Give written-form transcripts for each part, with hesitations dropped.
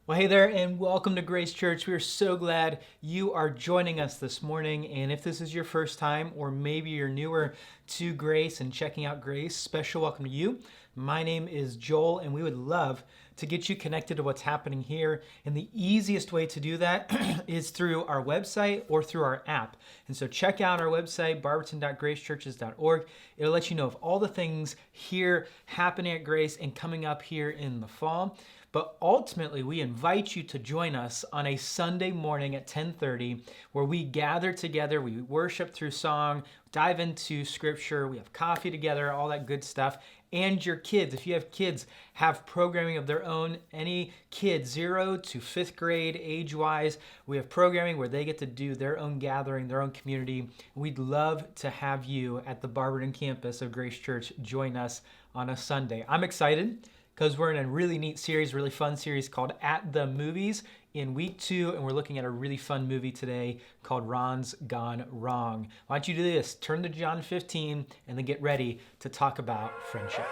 Well, hey there, and welcome to Grace Church. We are so glad you are joining us this morning. And if this is your first time, or maybe you're newer to Grace and checking out Grace, special welcome to you. My name is Joel, and we would love to get you connected to what's happening here. And the easiest way to do that is through our website or through our app. And so check out our website, barberton.gracechurches.org. It'll let you know of all the things here happening at Grace and coming up here in the fall. But ultimately, we invite you to join us on a Sunday morning at 10:30, where we gather together, we worship through song, dive into scripture, we have coffee together, all that good stuff. And your kids, if you have kids, have programming of their own. Any kid, 0 to 5th grade age-wise, we have programming where they get to do their own gathering, their own community. We'd love to have you at the Barberton campus of Grace Church join us on a Sunday. I'm excited because we're in a really neat series, really fun series called At the Movies in week 2, and we're looking at a really fun movie today called Ron's Gone Wrong. Why don't you do this? Turn to John 15 and then get ready to talk about friendship.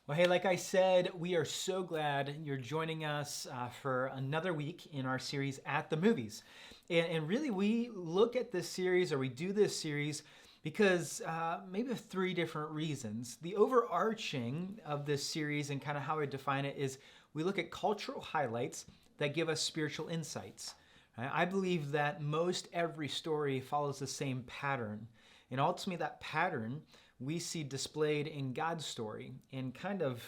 Well, hey, like I said, we are so glad you're joining us for another week in our series At the Movies. And really, we look at this series, or we do this series, because maybe of 3 different reasons. The overarching of this series and kind of how I define it is we look at cultural highlights that give us spiritual insights. Right? I believe that most every story follows the same pattern. And ultimately, that pattern we see displayed in God's story and kind of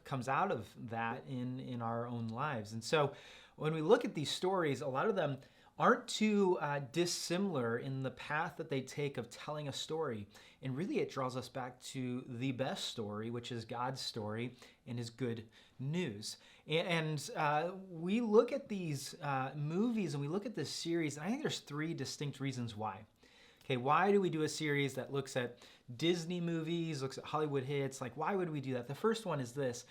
comes out of that in our own lives. And so when we look at these stories, a lot of them aren't too dissimilar in the path that they take of telling a story. And really it draws us back to the best story, which is God's story and his good news. And we look at these movies and we look at this series, and I think there's 3 distinct reasons why. Okay, why do we do a series that looks at Disney movies, looks at Hollywood hits? Like, why would we do that? The first one is this.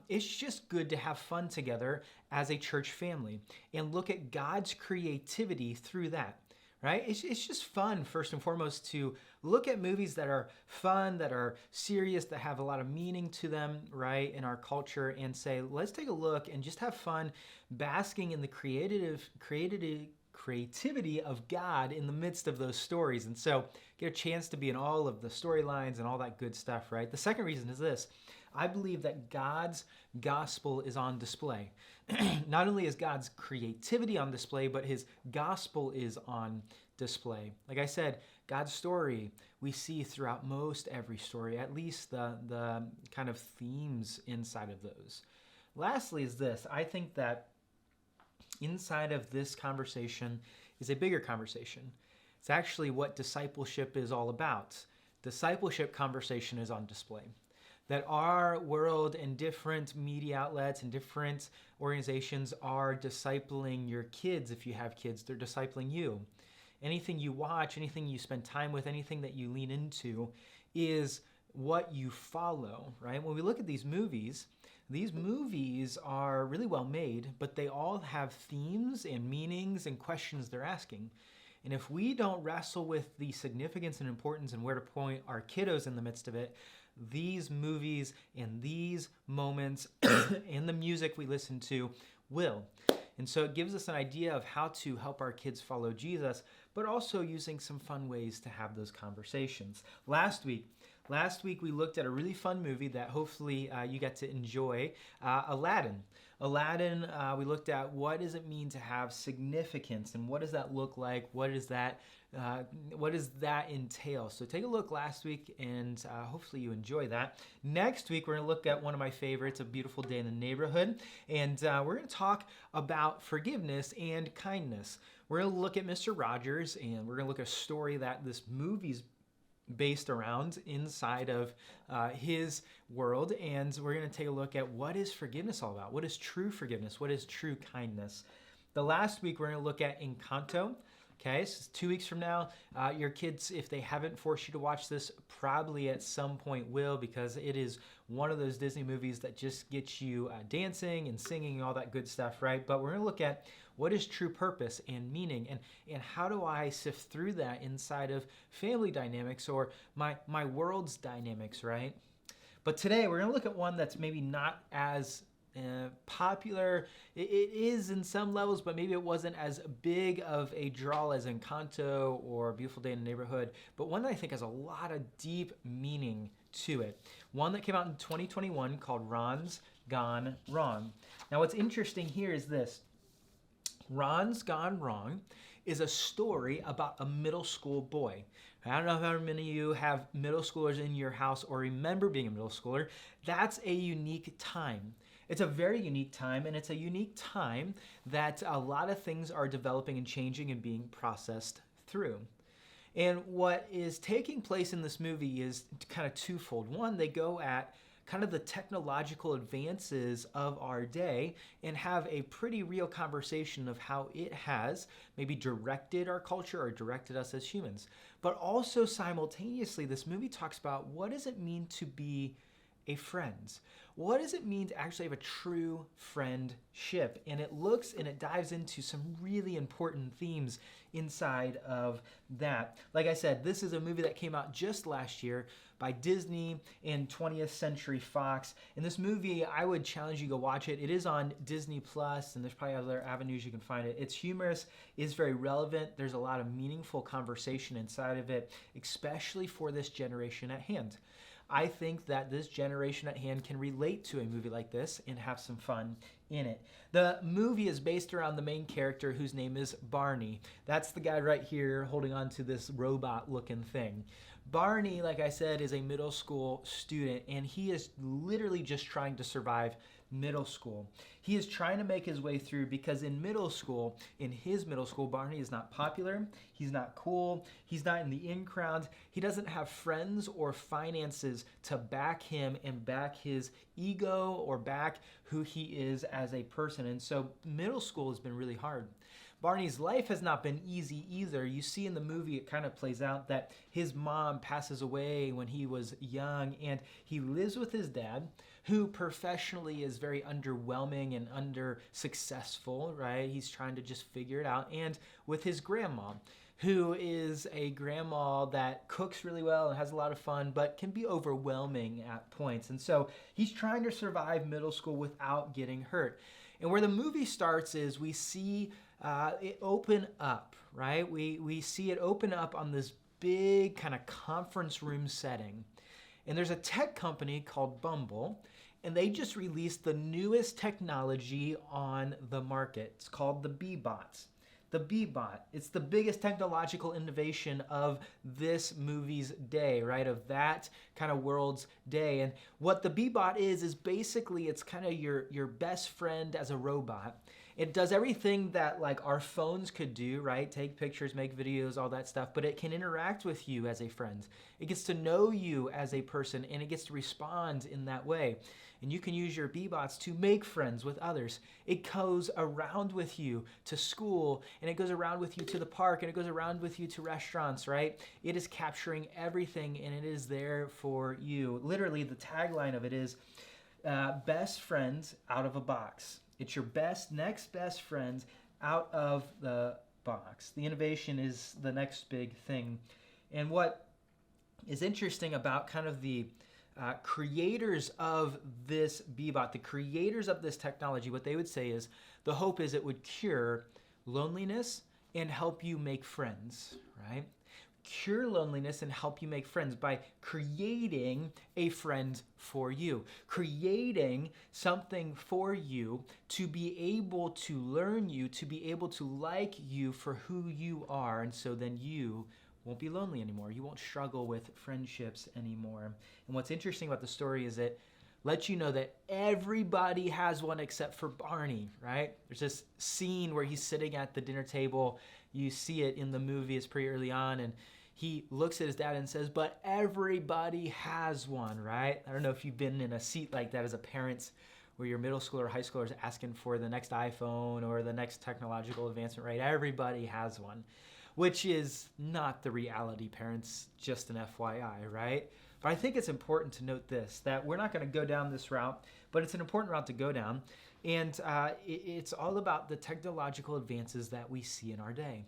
It's just good to have fun together as a church family and look at God's creativity through that, right? It's just fun, first and foremost, to look at movies that are fun, that are serious, that have a lot of meaning to them, right, in our culture, and say, let's take a look and just have fun basking in the creativity of God in the midst of those stories. And so get a chance to be in all of the storylines and all that good stuff, right? The second reason is this. I believe that God's gospel is on display. Not only is God's creativity on display, but his gospel is on display. Like I said, God's story we see throughout most every story, at least the kind of themes inside of those. Lastly is this. I think that inside of this conversation is a bigger conversation. It's actually what discipleship is all about. Discipleship conversation is on display. That our world and different media outlets and different organizations are discipling your kids. If you have kids, they're discipling you. Anything you watch, anything you spend time with, anything that you lean into is what you follow, right? When we look at these movies are really well made, but they all have themes and meanings and questions they're asking. And if we don't wrestle with the significance and importance and where to point our kiddos in the midst of it, these movies and these moments and the music we listen to will. And so it gives us an idea of how to help our kids follow Jesus, but also using some fun ways to have those conversations. Last week, we looked at a really fun movie that hopefully you got to enjoy, Aladdin. We looked at what does it mean to have significance and what does that look like? What does that entail? So take a look last week and hopefully you enjoy that. Next week, we're going to look at one of my favorites, A Beautiful Day in the Neighborhood. And we're going to talk about forgiveness and kindness. We're going to look at Mr. Rogers and we're going to look at a story that this movie's based around inside of his world, and we're going to take a look at what is forgiveness all about? What is true forgiveness? What is true kindness? The last week we're going to look at Encanto. Okay, so 2 weeks from now, your kids, if they haven't forced you to watch this, probably at some point will, because it is one of those Disney movies that just gets you dancing and singing and all that good stuff, right? But we're going to look at what is true purpose and meaning, and how do I sift through that inside of family dynamics or my world's dynamics, right? But today we're going to look at one that's maybe not as popular. It is in some levels, but maybe it wasn't as big of a draw as Encanto or Beautiful Day in the Neighborhood, but one that I think has a lot of deep meaning to it. One that came out in 2021 called Ron's Gone Wrong. Now what's interesting here is this. Ron's Gone Wrong is a story about a middle school boy. I don't know how many of you have middle schoolers in your house or remember being a middle schooler. That's a unique time. It's a very unique time, and it's a unique time that a lot of things are developing and changing and being processed through. And what is taking place in this movie is kind of twofold. One, they go at kind of the technological advances of our day and have a pretty real conversation of how it has maybe directed our culture or directed us as humans. But also simultaneously, this movie talks about what does it mean to be a friend? What does it mean to actually have a true friendship? And it looks and it dives into some really important themes inside of that. Like I said, this is a movie that came out just last year by Disney and 20th Century Fox. And this movie, I would challenge you to go watch it. It is on Disney Plus, and there's probably other avenues you can find it. It's humorous, it's very relevant. There's a lot of meaningful conversation inside of it, especially for this generation at hand. I think that this generation at hand can relate to a movie like this and have some fun in it. The movie is based around the main character whose name is Barney. That's the guy right here holding on to this robot-looking thing. Barney, like I said, is a middle school student, and he is literally just trying to survive middle school. He is trying to make his way through because in his middle school, Barney is not popular, he's not cool, he's not in the in crowd, he doesn't have friends or finances to back him and back his ego or back who he is as a person. And so middle school has been really hard. Barney's life has not been easy either. You see in the movie, it kind of plays out that his mom passes away when he was young, and he lives with his dad, who professionally is very underwhelming and under-successful, right? He's trying to just figure it out. And with his grandma, who is a grandma that cooks really well and has a lot of fun, but can be overwhelming at points. And so he's trying to survive middle school without getting hurt. And where the movie starts is we see it open up, right? We see it open up on this big kind of conference room setting. And there's a tech company called Bumble, and they just released the newest technology on the market. It's called the Bee-Bot. The Bee-Bot, it's the biggest technological innovation of this movie's day, right? Of that kind of world's day. And what the Bee-Bot is basically it's kind of your best friend as a robot. It does everything that like our phones could do, right? Take pictures, make videos, all that stuff, but it can interact with you as a friend. It gets to know you as a person, and it gets to respond in that way. And you can use your Bee-Bots to make friends with others. It goes around with you to school, and it goes around with you to the park, and it goes around with you to restaurants, right? It is capturing everything, and it is there for you. Literally, the tagline of it is, best friends out of a box. It's your next best friends out of the box. The innovation is the next big thing. And what is interesting about kind of the creators of this Bee-Bot, the creators of this technology, what they would say is the hope is it would cure loneliness and help you make friends, right? Cure loneliness and help you make friends by creating a friend for you, creating something for you to be able to learn you, to be able to like you for who you are. And so then you won't be lonely anymore. You won't struggle with friendships anymore. And what's interesting about the story is it lets you know that everybody has one except for Barney, right? There's this scene where he's sitting at the dinner table. You see it in the movie, it's pretty early on, and he looks at his dad and says, but everybody has one, right? I don't know if you've been in a seat like that as a parent where your middle schooler or high schooler is asking for the next iPhone or the next technological advancement, right? Everybody has one. which is not the reality, parents, just an FYI, right? But I think it's important to note this, that we're not going to go down this route, but it's an important route to go down. And it's all about the technological advances that we see in our day.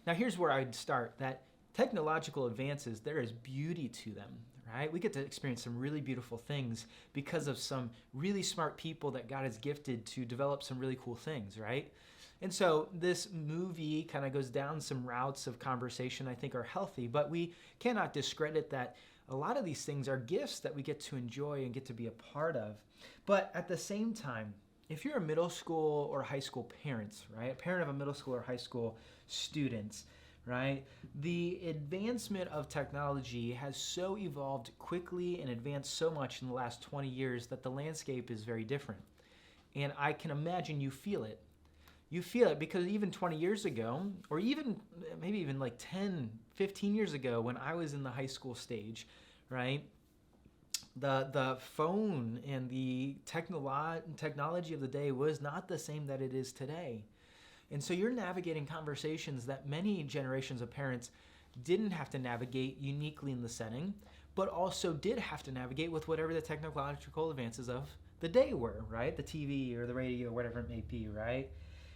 Now, here's where I'd start, that technological advances, there is beauty to them, right? We get to experience some really beautiful things because of some really smart people that God has gifted to develop some really cool things, right? And so this movie kind of goes down some routes of conversation I think are healthy, but we cannot discredit that a lot of these things are gifts that we get to enjoy and get to be a part of. But at the same time, if you're a middle school or high school parents, right, a parent of a middle school or high school students, right, the advancement of technology has so evolved quickly and advanced so much in the last 20 years that the landscape is very different. And I can imagine you feel it. You feel it because even 20 years ago, or even maybe even like 10, 15 years ago when I was in the high school stage, right, the phone and the technology of the day was not the same that it is today. And so you're navigating conversations that many generations of parents didn't have to navigate uniquely in the setting, but also did have to navigate with whatever the technological advances of the day were, right? The TV or the radio or whatever it may be, right?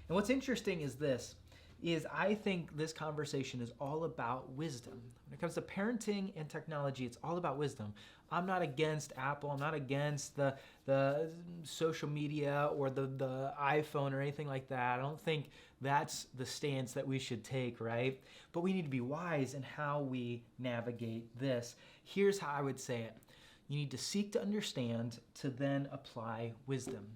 And what's interesting is this, is I think this conversation is all about wisdom. When it comes to parenting and technology, it's all about wisdom. I'm not against Apple. I'm not against the social media or the iPhone or anything like that. I don't think that's the stance that we should take, right? But we need to be wise in how we navigate this. Here's how I would say it. You need to seek to understand to then apply wisdom.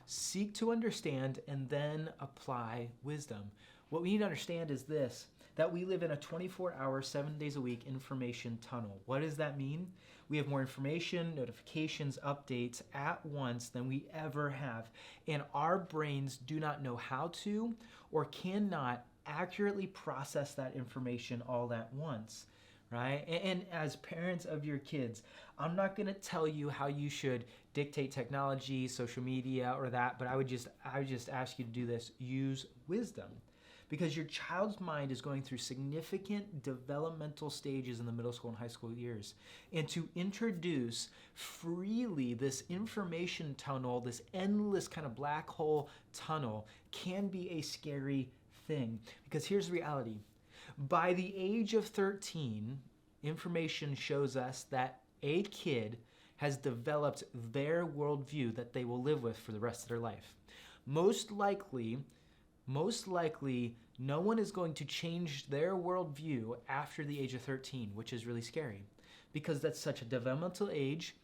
Seek to understand and then apply wisdom. What we need to understand is this, that we live in a 24-hour, 7 days a week information tunnel. What does that mean? We have more information, notifications, updates at once than we ever have. And our brains do not know how to or cannot accurately process that information all at once, right? And as parents of your kids, I'm not going to tell you how you should dictate technology, social media, or that, but I would just ask you to do this. Use wisdom. Because your child's mind is going through significant developmental stages in the middle school and high school years. And to introduce freely this information tunnel, this endless kind of black hole tunnel, can be a scary thing. Because here's the reality. By the age of 13, information shows us that a kid has developed their worldview that they will live with for the rest of their life. Most likely, no one is going to change their worldview after the age of 13, which is really scary because that's such a developmental age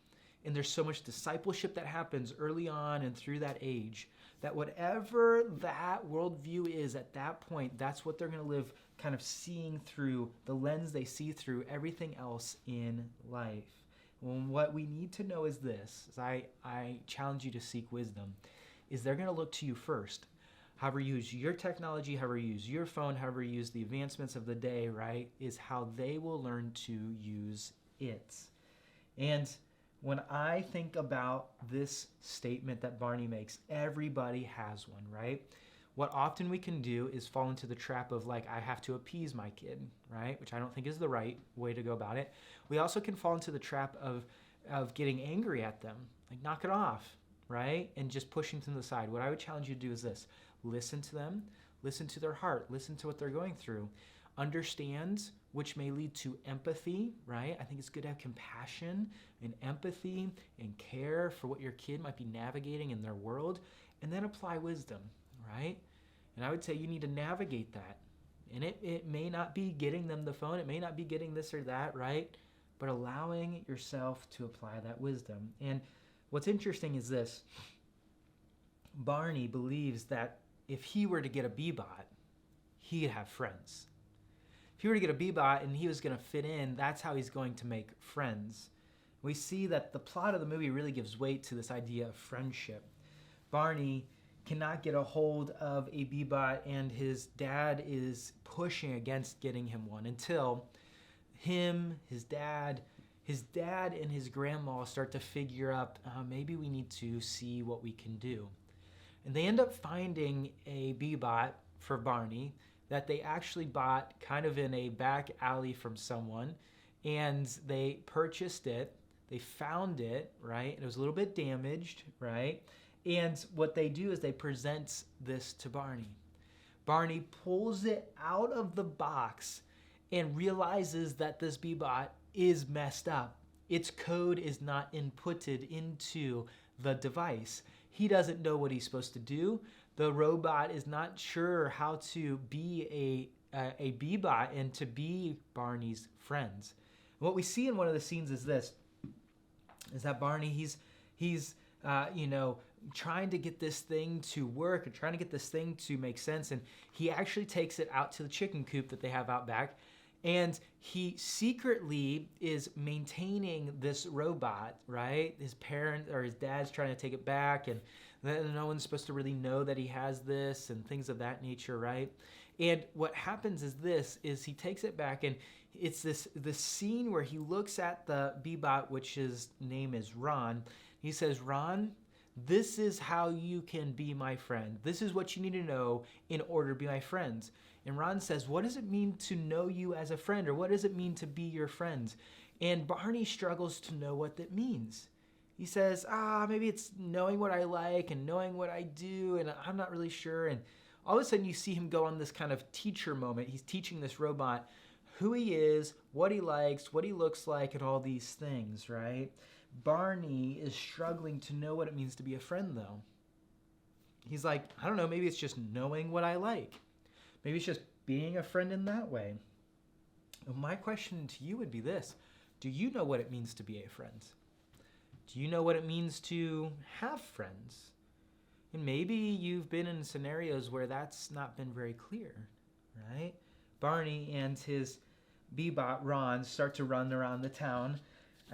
and there's so much discipleship that happens early on and through that age that whatever that worldview is at that point, that's what they're going to live kind of seeing through the lens they see through everything else in life. And what we need to know is this, as I challenge you to seek wisdom, is they're going to look to you first. However you use your technology, however you use your phone, however you use the advancements of the day, right, is how they will learn to use it. And when I think about this statement that Barney makes, everybody has one, right? What often we can do is fall into the trap of like, I have to appease my kid, right? Which I don't think is the right way to go about it. We also can fall into the trap of getting angry at them, like knock it off, right? And just pushing them to the side. What I would challenge you to do is this. Listen to them, listen to their heart, listen to what they're going through. Understand, which may lead to empathy, right? I think it's good to have compassion and empathy and care for what your kid might be navigating in their world, and then apply wisdom, right? And I would say you need to navigate that. And it may not be getting them the phone, it may not be getting this or that, right? But allowing yourself to apply that wisdom. And what's interesting is this. Barney believes that if he were to get a Bebot, he'd have friends. If he were to get a Bebot and he was going to fit in, that's how he's going to make friends. We see that the plot of the movie really gives weight to this idea of friendship. Barney cannot get a hold of a Bebot and his dad is pushing against getting him one until his dad and his grandma start to figure out maybe we need to see what we can do. And they end up finding a Bebot for Barney, that they actually bought kind of in a back alley from someone, and they purchased it. They found it, right? It was a little bit damaged, right? And what they do is they present this to Barney. Barney pulls it out of the box and realizes that this Bebot is messed up. Its code is not inputted into the device. He doesn't know what he's supposed to do. The robot is not sure how to be a Bebot and to be Barney's friends. And what we see in one of the scenes is this, is that Barney, he's trying to get this thing to work and trying to get this thing to make sense. And he actually takes it out to the chicken coop that they have out back. And he secretly is maintaining this robot, right? His parent or his dad's trying to take it back, and no one's supposed to really know that he has this and things of that nature, right? And what happens is he takes it back, and it's this scene where he looks at the Bebot, which his name is Ron. He says, "Ron, this is how you can be my friend. This is what you need to know in order to be my friends." And Ron says, "What does it mean to know you as a friend? Or what does it mean to be your friend?" And Barney struggles to know what that means. He says, maybe it's knowing what I like and knowing what I do, and I'm not really sure. And all of a sudden you see him go on this kind of teacher moment. He's teaching this robot who he is, what he likes, what he looks like, and all these things, right? Barney is struggling to know what it means to be a friend, though. He's like, I don't know, maybe it's just knowing what I like. Maybe it's just being a friend in that way. And my question to you would be this: do you know what it means to be a friend? Do you know what it means to have friends? And maybe you've been in scenarios where that's not been very clear, right? Barney and his Bebot, Ron, start to run around the town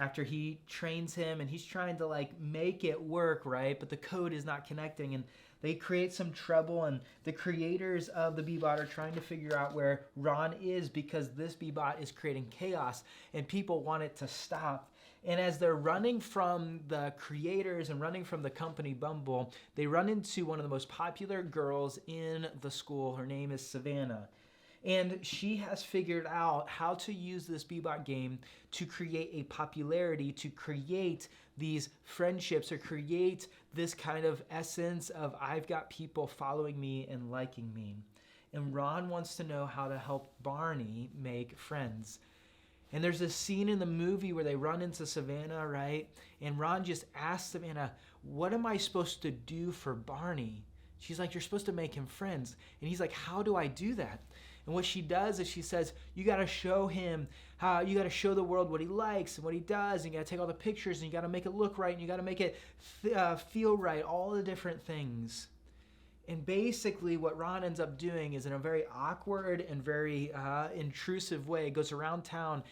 after he trains him, and he's trying to make it work, right? But the code is not connecting, and they create some trouble, and the creators of the Bebot are trying to figure out where Ron is, because this Bebot is creating chaos and people want it to stop. And as they're running from the creators and running from the company Bumble, they run into one of the most popular girls in the school. Her name is Savannah. And she has figured out how to use this Bebot game to create a popularity, to create these friendships, or create this kind of essence of I've got people following me and liking me. And Ron wants to know how to help Barney make friends. And there's this scene in the movie where they run into Savannah, right? And Ron just asks Savannah, "What am I supposed to do for Barney?" She's like, "You're supposed to make him friends." And he's like, "How do I do that?" And what she does is she says, you got to show him how, you got to show the world what he likes and what he does. And you got to take all the pictures, and you got to make it look right, and you got to make it feel right, all the different things. And basically what Ron ends up doing is, in a very awkward and very intrusive way, goes around town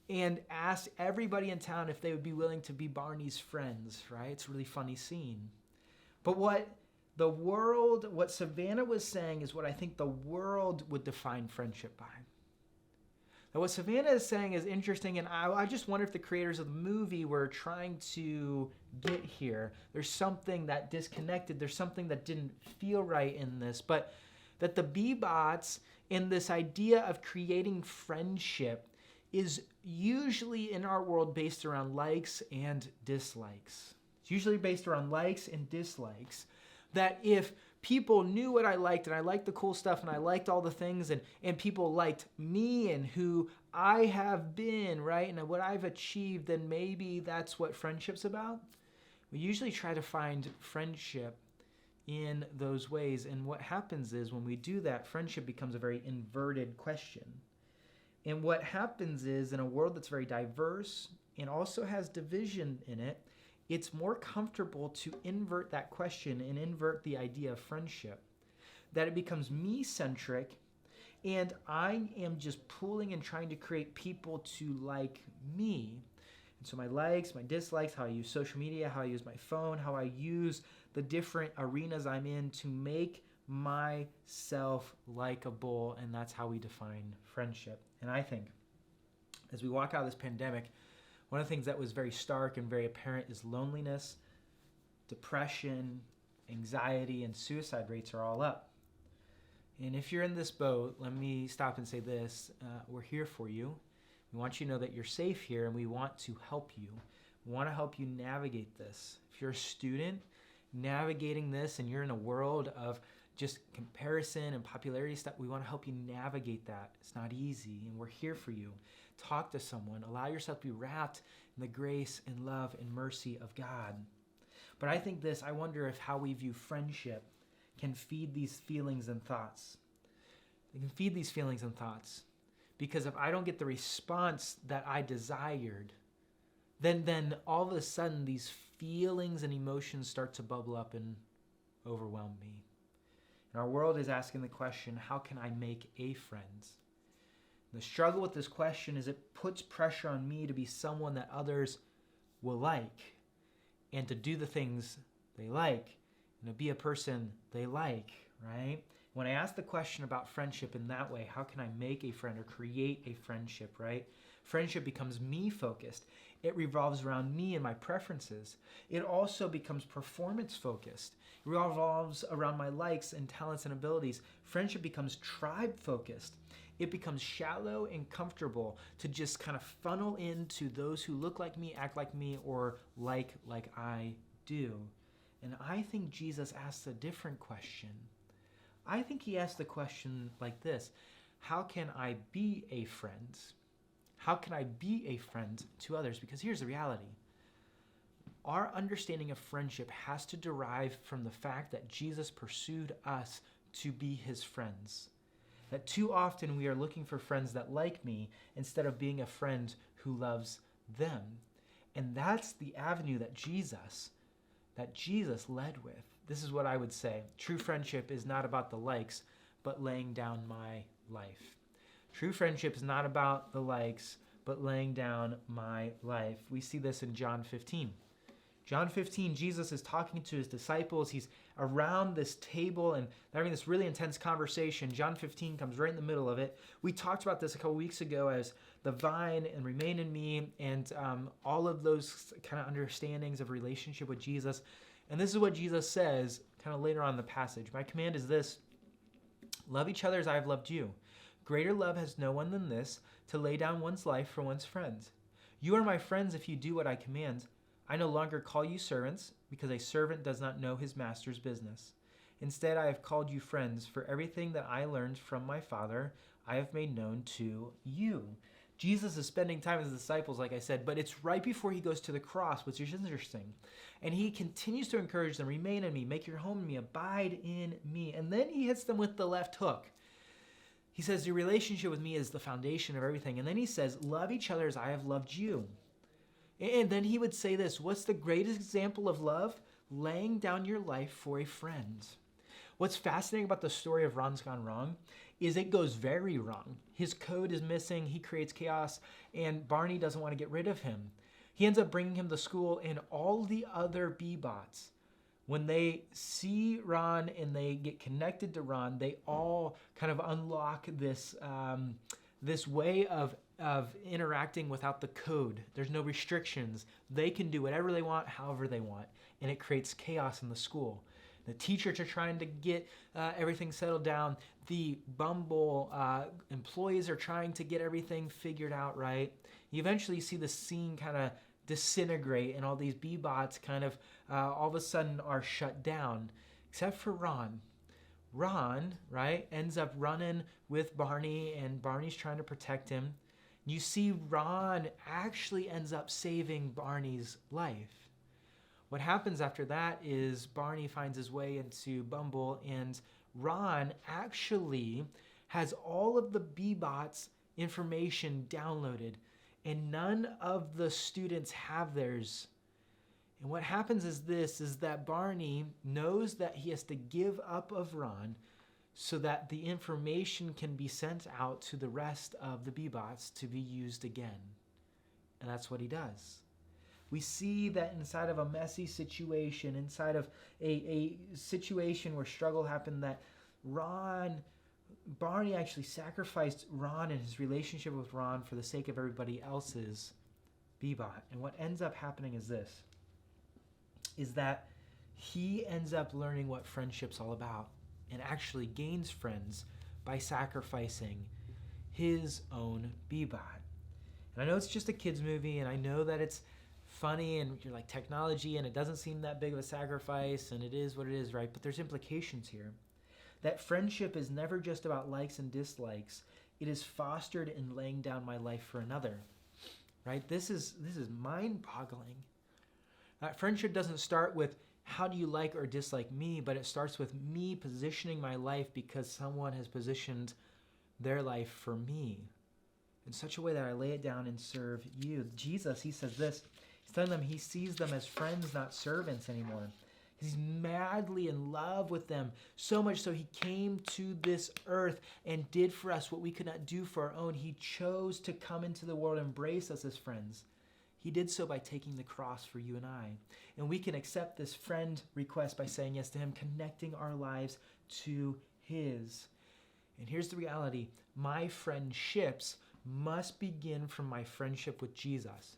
and asks everybody in town if they would be willing to be Barney's friends, right? It's a really funny scene. But what Savannah was saying is what I think the world would define friendship by. Now, what Savannah is saying is interesting, and I just wonder if the creators of the movie were trying to get here. There's something that disconnected. There's something that didn't feel right in this. But that the Bebots, in this idea of creating friendship, is usually in our world based around likes and dislikes. It's usually based around likes and dislikes. That if people knew what I liked, and I liked the cool stuff, and I liked all the things, and people liked me and who I have been, right, and what I've achieved, then maybe that's what friendship's about. We usually try to find friendship in those ways, and what happens is when we do that, friendship becomes a very inverted question. And what happens is, in a world that's very diverse and also has division in it, it's more comfortable to invert that question and invert the idea of friendship. That it becomes me-centric, and I am just pulling and trying to create people to like me. And so my likes, my dislikes, how I use social media, how I use my phone, how I use the different arenas I'm in to make myself likable, and that's how we define friendship. And I think as we walk out of this pandemic, one of the things that was very stark and very apparent is loneliness, depression, anxiety, and suicide rates are all up. And if you're in this boat, let me stop and say this. We're here for you. We want you to know that you're safe here, and we want to help you. We want to help you navigate this. If you're a student navigating this and you're in a world of just comparison and popularity stuff, we want to help you navigate that. It's not easy, and we're here for you. Talk to someone. Allow yourself to be wrapped in the grace and love and mercy of God. But I think this, I wonder if how we view friendship can feed these feelings and thoughts. They can feed these feelings and thoughts. Because if I don't get the response that I desired, then all of a sudden these feelings and emotions start to bubble up and overwhelm me. And our world is asking the question, how can I make a friend? And the struggle with this question is it puts pressure on me to be someone that others will like and to do the things they like and to be a person they like, right? When I ask the question about friendship in that way, how can I make a friend or create a friendship, right? Friendship becomes me focused. It revolves around me and my preferences. It also becomes performance focused. It revolves around my likes and talents and abilities. Friendship becomes tribe focused. It becomes shallow and comfortable to just kind of funnel into those who look like me, act like me, or like I do. And I think Jesus asks a different question. I think he asked the question like this: how can I be a friend? How can I be a friend to others? Because here's the reality. Our understanding of friendship has to derive from the fact that Jesus pursued us to be his friends. That too often we are looking for friends that like me instead of being a friend who loves them. And that's the avenue that Jesus led with. This is what I would say. True friendship is not about the likes, but laying down my life. True friendship is not about the likes, but laying down my life. We see this in John 15. John 15, Jesus is talking to his disciples. He's around this table and they're having this really intense conversation. John 15 comes right in the middle of it. We talked about this a couple weeks ago as the vine and remain in me and all of those kind of understandings of relationship with Jesus. And this is what Jesus says kind of later on in the passage. My command is this: love each other as I have loved you. Greater love has no one than this, to lay down one's life for one's friends. You are my friends if you do what I command. I no longer call you servants, because a servant does not know his master's business. Instead, I have called you friends, for everything that I learned from my Father, I have made known to you. Jesus is spending time with his disciples, like I said, but it's right before he goes to the cross, which is interesting. And he continues to encourage them, remain in me, make your home in me, abide in me. And then he hits them with the left hook. He says, your relationship with me is the foundation of everything. And then he says, love each other as I have loved you. And then he would say this: what's the greatest example of love? Laying down your life for a friend. What's fascinating about the story of Ron's Gone Wrong is it goes very wrong. His code is missing, he creates chaos, and Barney doesn't want to get rid of him. He ends up bringing him to school, and all the other B-bots, when they see Ron and they get connected to Ron, they all kind of unlock this this way of interacting without the code. There's no restrictions. They can do whatever they want, however they want, and it creates chaos in the school. The teachers are trying to get everything settled down. The Bumble employees are trying to get everything figured out right. You eventually see the scene kind of disintegrate, and all these B-bots kind of all of a sudden are shut down, except for Ron. Ron, right, ends up running with Barney, and Barney's trying to protect him. You see Ron actually ends up saving Barney's life. What happens after that is Barney finds his way into Bumble, and Ron actually has all of the B-bots information downloaded, and none of the students have theirs. And what happens is that Barney knows that he has to give up of Ron so that the information can be sent out to the rest of the B-bots to be used again. And that's what he does. We see that inside of a messy situation, inside of a situation where struggle happened, that Barney actually sacrificed Ron and his relationship with Ron for the sake of everybody else's B-bot. And what ends up happening is this, is that he ends up learning what friendship's all about. and actually gains friends by sacrificing his own begot. And I know it's just a kid's movie, and I know that it's funny and you're like technology and it doesn't seem that big of a sacrifice and it is what it is, right? But there's implications here. That friendship is never just about likes and dislikes. It is fostered in laying down my life for another, right? This is mind-boggling. That friendship doesn't start with how do you like or dislike me, but it starts with me positioning my life because someone has positioned their life for me in such a way that I lay it down and serve you. Jesus, he says this. He's telling them he sees them as friends, not servants anymore. He's madly in love with them, so much so he came to this earth and did for us what we could not do for our own. He chose to come into the world and embrace us as friends. He did so by taking the cross for you and I. And we can accept this friend request by saying yes to him, connecting our lives to his. And here's the reality. My friendships must begin from my friendship with Jesus.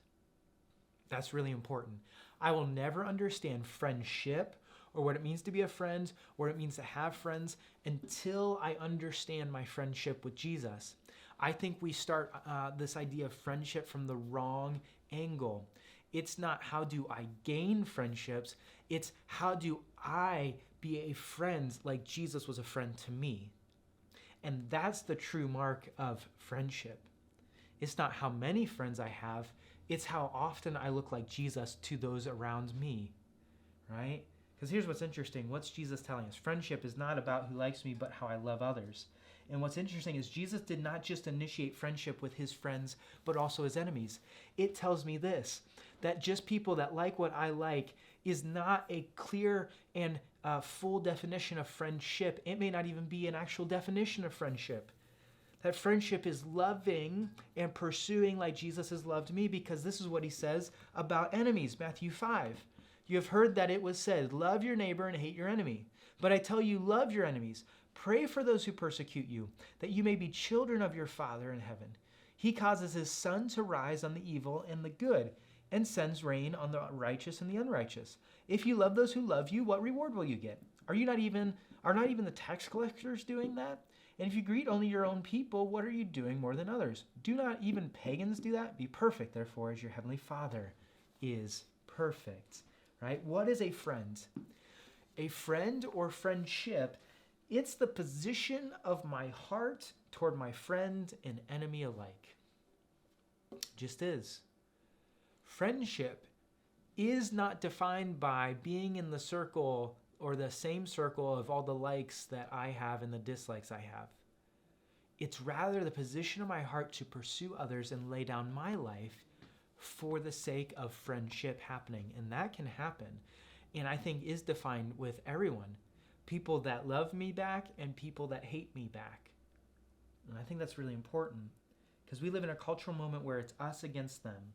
That's really important. I will never understand friendship or what it means to be a friend or what it means to have friends until I understand my friendship with Jesus. I think we start this idea of friendship from the wrong angle. It's not how do I gain friendships, it's how do I be a friend like Jesus was a friend to me. And that's the true mark of friendship. It's not how many friends I have, it's how often I look like Jesus to those around me, right? Because here's what's interesting. What's Jesus telling us? Friendship is not about who likes me, but how I love others. And what's interesting is Jesus did not just initiate friendship with his friends, but also his enemies. It tells me this, that just people that like what I like is not a clear and full definition of friendship. It may not even be an actual definition of friendship. That friendship is loving and pursuing like Jesus has loved me, because this is what he says about enemies, Matthew 5. You have heard that it was said, love your neighbor and hate your enemy. But I tell you, love your enemies. Pray for those who persecute you, that you may be children of your Father in heaven. He causes his sun to rise on the evil and the good, and sends rain on the righteous and the unrighteous. If you love those who love you, what reward will you get? Are not even the tax collectors doing that? And if you greet only your own people, what are you doing more than others? Do not even pagans do that? Be perfect, therefore, as your heavenly Father is perfect. Right? What is a friend? A friend or friendship, it's the position of my heart toward my friend and enemy alike. Just is. Friendship is not defined by being in the circle or the same circle of all the likes that I have and the dislikes I have. It's rather the position of my heart to pursue others and lay down my life for the sake of friendship happening. And that can happen. And I think is defined with everyone. People that love me back and people that hate me back. And I think that's really important because we live in a cultural moment where it's us against them.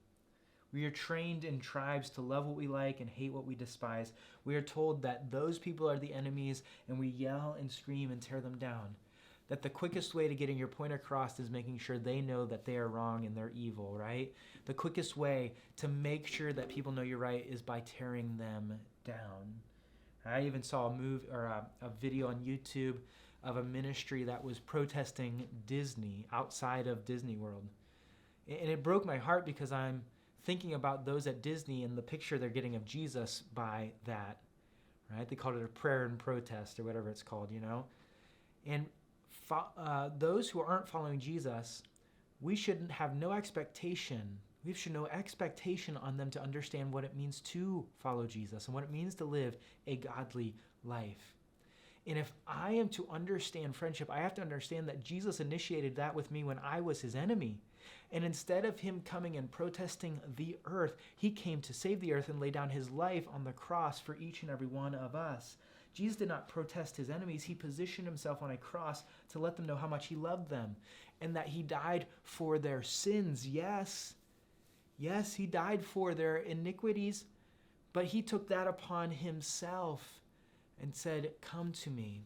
We are trained in tribes to love what we like and hate what we despise. We are told that those people are the enemies and we yell and scream and tear them down. That the quickest way to getting your point across is making sure they know that they are wrong and they're evil, right? The quickest way to make sure that people know you're right is by tearing them down. I even saw a video on YouTube of a ministry that was protesting Disney outside of Disney World. And it broke my heart because I'm thinking about those at Disney and the picture they're getting of Jesus by that, right? They called it a prayer and protest or whatever it's called, you know? And those who aren't following Jesus, we should have no expectation. We should no expectation on them to understand what it means to follow Jesus and what it means to live a godly life. And if I am to understand friendship, I have to understand that Jesus initiated that with me when I was his enemy. And instead of him coming and protesting the earth, he came to save the earth and lay down his life on the cross for each and every one of us. Jesus did not protest his enemies. He positioned himself on a cross to let them know how much he loved them and that he died for their sins. Yes, he died for their iniquities, but he took that upon himself and said, come to me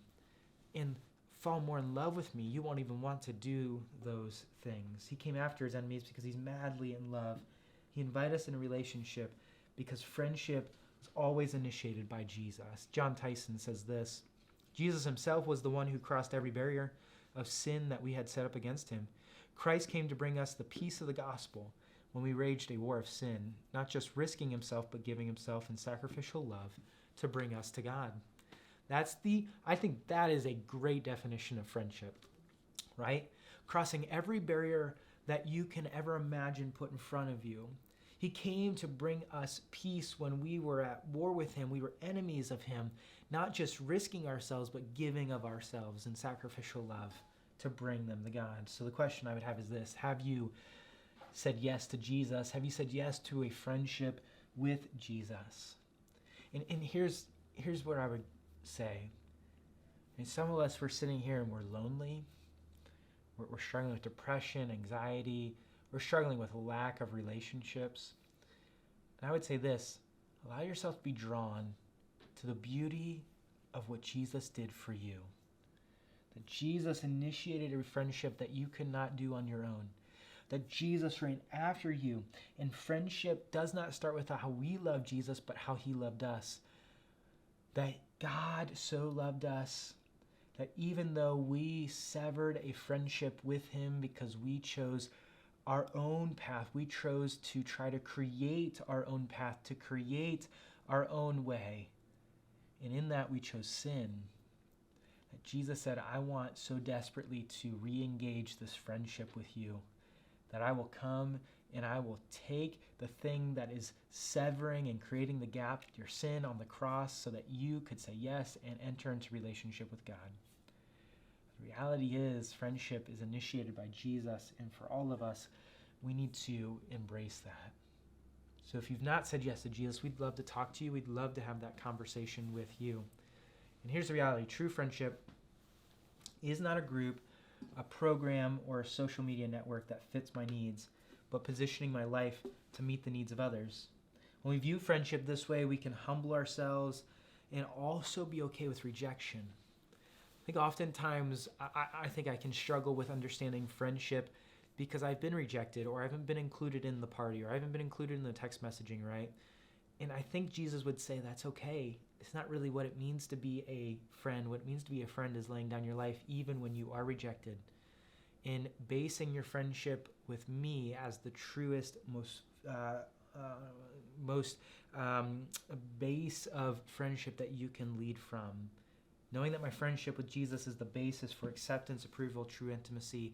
and fall more in love with me. You won't even want to do those things. He came after his enemies because he's madly in love. He invited us in a relationship because friendship was always initiated by Jesus. John Tyson says this, Jesus himself was the one who crossed every barrier of sin that we had set up against him. Christ came to bring us the peace of the gospel when we waged a war of sin, not just risking himself, but giving himself in sacrificial love to bring us to God. I think that is a great definition of friendship, right? Crossing every barrier that you can ever imagine put in front of you. He came to bring us peace when we were at war with him. We were enemies of him, not just risking ourselves, but giving of ourselves in sacrificial love to bring them to God. So the question I would have is this: have you said yes to Jesus? Have you said yes to a friendship with Jesus? And here's what I would say. And some of us, we're sitting here and we're lonely. We're struggling with depression, anxiety. We're struggling with a lack of relationships. And I would say this: allow yourself to be drawn to the beauty of what Jesus did for you. That Jesus initiated a friendship that you could not do on your own. That Jesus ran after you. And friendship does not start with how we love Jesus, but how he loved us. That God so loved us that even though we severed a friendship with him because we chose our own path, we chose to try to create our own path, to create our own way. And in that we chose sin. That Jesus said, I want so desperately to re-engage this friendship with you, that I will come and I will take the thing that is severing and creating the gap, your sin, on the cross, so that you could say yes and enter into relationship with God. The reality is, friendship is initiated by Jesus, and for all of us, we need to embrace that. So if you've not said yes to Jesus, we'd love to talk to you. We'd love to have that conversation with you. And here's the reality: true friendship is not a group, a program, or a social media network that fits my needs, but positioning my life to meet the needs of others. When we view friendship this way, we can humble ourselves and also be okay with rejection. I think oftentimes I think I can struggle with understanding friendship because I've been rejected, or I haven't been included in the party, or I haven't been included in the text messaging, right? And I think Jesus would say that's okay. It's not really what it means to be a friend. What it means to be a friend is laying down your life even when you are rejected. And basing your friendship with me as the truest, most base of friendship that you can lead from. Knowing that my friendship with Jesus is the basis for acceptance, approval, true intimacy,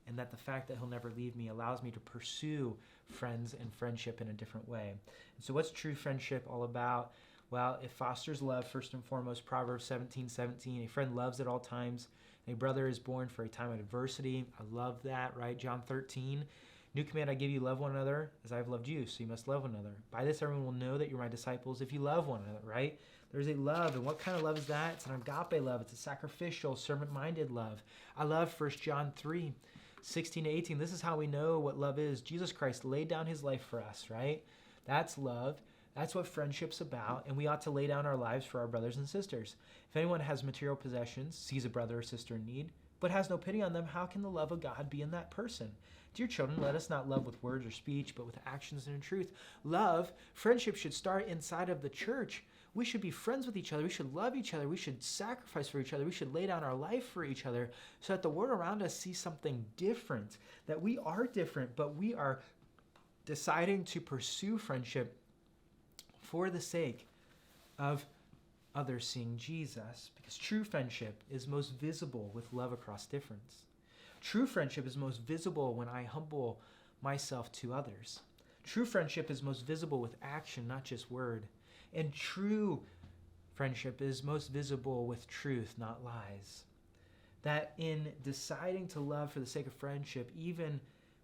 and that the fact that he'll never leave me allows me to pursue friends and friendship in a different way. And so what's true friendship all about? Well, it fosters love, first and foremost. Proverbs 17:17, a friend loves at all times. A brother is born for a time of adversity. I love that, right? John 13, new command I give you, love one another as I have loved you. So you must love one another. By this everyone will know that you're my disciples if you love one another, right? There's a love. And what kind of love is that? It's an agape love. It's a sacrificial, servant-minded love. I love 1 John 3:16-18. This is how we know what love is. Jesus Christ laid down his life for us, right? That's love. That's what friendship's about, and we ought to lay down our lives for our brothers and sisters. If anyone has material possessions, sees a brother or sister in need, but has no pity on them, how can the love of God be in that person? Dear children, let us not love with words or speech, but with actions and in truth. Love, friendship should start inside of the church. We should be friends with each other. We should love each other. We should sacrifice for each other. We should lay down our life for each other so that the world around us sees something different, that we are different, but we are deciding to pursue friendship for the sake of others seeing Jesus, because true friendship is most visible with love across difference. True friendship is most visible when I humble myself to others. True friendship is most visible with action, not just word. And true friendship is most visible with truth, not lies. That in deciding to love for the sake of friendship, even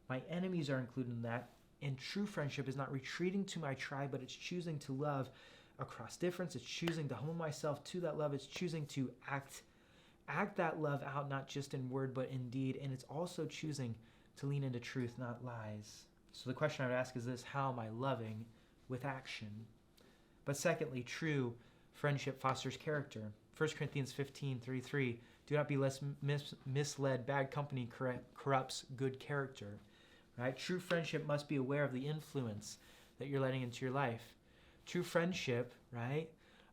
my enemies are included in that. And true friendship is not retreating to my tribe, but it's choosing to love across difference. It's choosing to humble myself to that love. It's choosing to act that love out, not just in word, but in deed. And it's also choosing to lean into truth, not lies. So the question I would ask is this: how am I loving with action? But secondly, true friendship fosters character. 1 Corinthians 15:33, do not be less misled. Bad company corrupts good character. Right? True friendship must be aware of the influence that you're letting into your life. True friendship, right,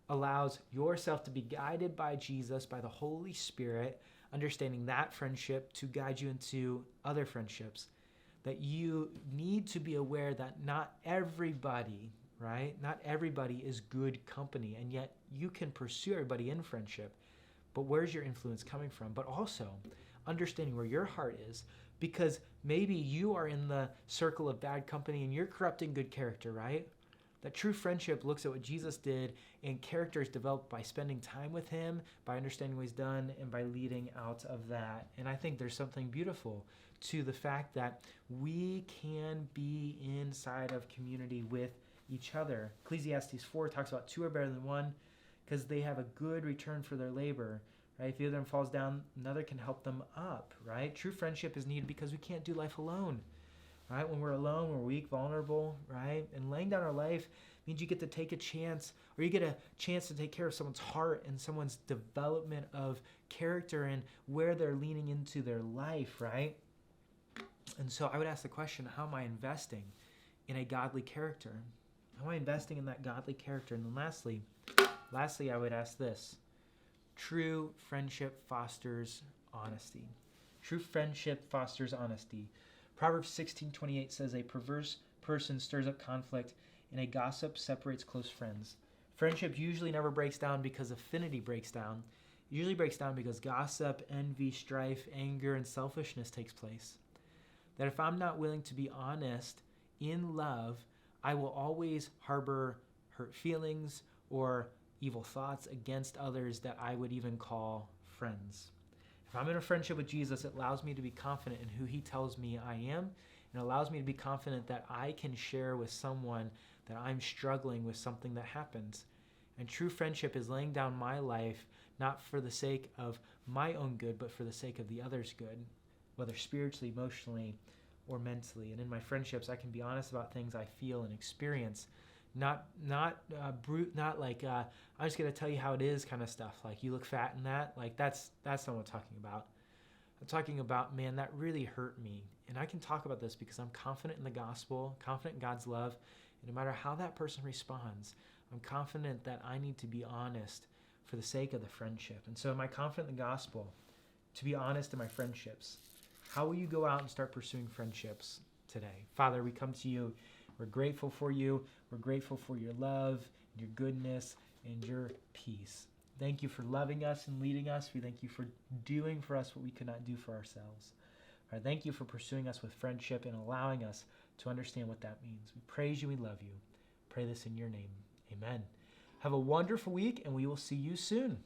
allows yourself to be guided by Jesus, by the Holy Spirit, understanding that friendship to guide you into other friendships. That you need to be aware that not everybody, right? Not everybody is good company, and yet you can pursue everybody in friendship. But where's your influence coming from? But also understanding where your heart is, because maybe you are in the circle of bad company and you're corrupting good character, right? That true friendship looks at what Jesus did, and character is developed by spending time with him, by understanding what he's done, and by leading out of that. And I think there's something beautiful to the fact that we can be inside of community with each other. Ecclesiastes 4 talks about two are better than one because they have a good return for their labor. Right? If either of them falls down, another can help them up. Right? True friendship is needed because we can't do life alone. Right? When we're alone, we're weak, vulnerable, right? And laying down our life means you get to take a chance, or you get a chance to take care of someone's heart and someone's development of character and where they're leaning into their life, right? And so I would ask the question, how am I investing in a godly character? How am I investing in that godly character? And then lastly, I would ask this. True friendship fosters honesty. True friendship fosters honesty. Proverbs 16:28 says, a perverse person stirs up conflict, and a gossip separates close friends. Friendship usually never breaks down because affinity breaks down. It usually breaks down because gossip, envy, strife, anger, and selfishness takes place. That if I'm not willing to be honest in love, I will always harbor hurt feelings or evil thoughts against others that I would even call friends. If I'm in a friendship with Jesus, it allows me to be confident in who he tells me I am, and allows me to be confident that I can share with someone that I'm struggling with something that happens. And true friendship is laying down my life, not for the sake of my own good, but for the sake of the other's good, whether spiritually, emotionally, or mentally. And in my friendships, I can be honest about things I feel and experience, not like I'm just gonna tell you how it is kind of stuff. Like, you look fat in that. Like, that's not what I'm talking about. I'm talking about, man, that really hurt me, and I can talk about this because I'm confident in the gospel, confident in God's love, and no matter how that person responds, I'm confident that I need to be honest for the sake of the friendship. And so, am I confident in the gospel to be honest in my friendships? How will you go out and start pursuing friendships today? Father, we come to you. We're grateful for you. We're grateful for your love, your goodness, and your peace. Thank you for loving us and leading us. We thank you for doing for us what we could not do for ourselves. Lord, thank you for pursuing us with friendship and allowing us to understand what that means. We praise you. We love you. Pray this in your name. Amen. Have a wonderful week, and we will see you soon.